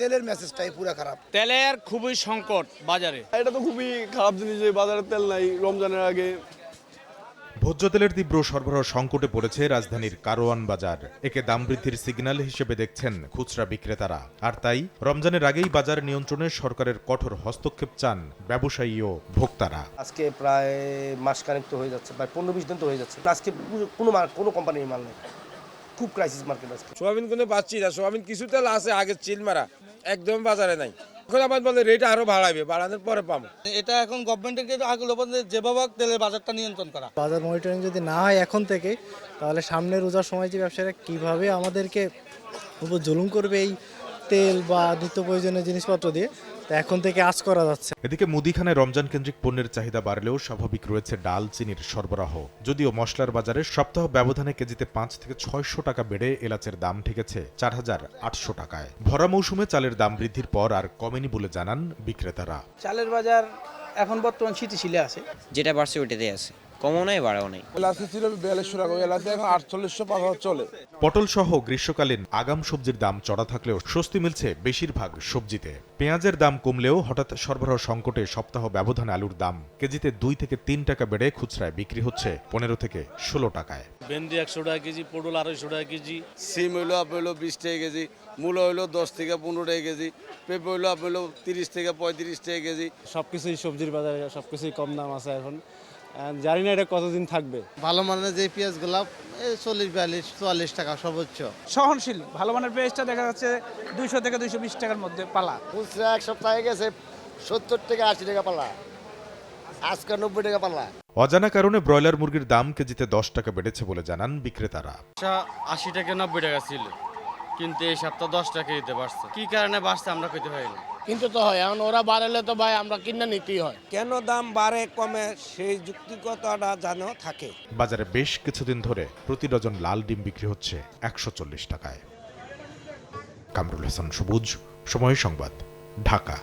তেলের মেসেজটাই পুরো খারাপ। তেলের খুবই সংকট বাজারে। এটা তো খুবই খারাপ জিনিস যে বাজারে তেল নাই রমজানের আগে। ভোজ্য তেলের তীব্র সরবরাহ সংকটে পড়েছে রাজধানীর কারওয়ান বাজার। একে দাম বৃদ্ধির সিগন্যাল হিসেবে দেখছেন খুচরা বিক্রেতারা। আর তাই রমজানের আগেই বাজার নিয়ন্ত্রণে সরকারের কঠোর হস্তক্ষেপ চান ব্যবসায়ী ও ভোক্তারা। আজকে প্রায় মাসখানেক তো হয়ে যাচ্ছে, প্রায় 15-20 দিন তো হয়ে যাচ্ছে। আজকে কোনো কোম্পানির মাল নেই, খুব ক্রাইসিস মার্কেট আজকে। সোয়াবিন কোনো পাচ্ছি না, সোয়াবিন কিছু তেল আছে আগে চিল মারা, একদম বাজারে নাই। এখন আবার বলে রেট আরো বাড়াবে, বাড়ানোর পরে পাবো। এটা এখন গভর্নমেন্টের আগ্রহ যেভাবে তেলের বাজারটা নিয়ন্ত্রণ করা। বাজার মনিটরিং যদি না হয় এখন থেকে, তাহলে সামনে রোজার সময় যে ব্যবসায়ীরা কিভাবে আমাদেরকে উপর জুলুম করবে এই তেল বা নিত্য প্রয়োজনীয় জিনিসপত্র দিয়ে, তা এখন থেকে আজ করা যাচ্ছে। এদিকে মুদিখানায় রমজান কেন্দ্রিক পণ্যের চাহিদা বাড়লেও স্বাভাবিক রয়েছে ডাল চিনির সরবরাহ। যদিও মশলার বাজারে সপ্তাহ ব্যবধানে কেজিতে 5 থেকে 600 টাকা বেড়ে এলাচের দাম ঠেকেছে 4800 টাকায়। ভরা মৌসুমে চালের দাম বৃদ্ধির পর আর কমেনি বলে জানান বিক্রেতারা। চালের বাজার এখন বর্তমান স্থিতিশীল আছে, যেটা বাড়ছে ওইটাতেই আছে, কমও নাই বাড়াও নাই। এলাচি ছিল 4200 টাকা, এলাচি এখন 4800 চলে। পটল সহ গ্রীষ্মকালীন আগাম সবজির দাম চড়া থাকলেও স্বস্তি মিলছে বেশিরভাগ সবজিতে। পেঁয়াজের দাম কমলেও হঠাৎ সরবরাহ সংকটে সপ্তাহ ব্যবধানে আলুর দাম কেজিতে 2 থেকে 3 টাকা বেড়ে খুচরায় বিক্রি হচ্ছে 15 থেকে 16 টাকায়। ভেন্ডি 100 টাকা কেজি, পটল 250 টাকা কেজি। সিম হইলো আপনার 20 টাকা কেজি, মূলো হইলো 10 থেকে 15 টাকা কেজি, পেঁপে হইলো আপনার 30 থেকে 35 টাকা কেজি। সবকিছুই সবজির বাজারে সবকিছুই কম দাম আছে এখন। জানি না এটা কতদিন থাকবে। ভালো মানের যে পেঁয়াজগুলো 40-42-44 টাকা সর্বোচ্চ। সহনশীল ভালো মানের পেঁয়াজটা দেখা যাচ্ছে 200 থেকে 220 টাকার মধ্যে পালা। খুচরা এক সপ্তাহে গেছে 70 থেকে 80 টাকা পাল্লা, আজকে 90 টাকা পাল্লা। অজানা কারণে ব্রয়লার মুরগির দাম কেজিতে 10 টাকা বেড়েছে বলে জানান বিক্রেতারা। 80 থেকে 90 টাকা ছিল, কিন্তু এই সপ্তাহ 10 টাকা দিতে পারছে। কি কারণে বাড়ছে আমরা কইতে পারি না। কিন্তু তো হয়, এখন ওরা বাড়ালে তো ভাই আমরা কিনে নিতেই হয়। কেন দাম বাড়ে কমে সেই যুক্তিগতটা যেন থাকে। বাজারে বেশ কিছুদিন ধরে প্রতি ডজন লাল ডিম বিক্রি হচ্ছে 140 টাকায়। কামরুল হাসান সবুজ, সময় সংবাদ, ঢাকা।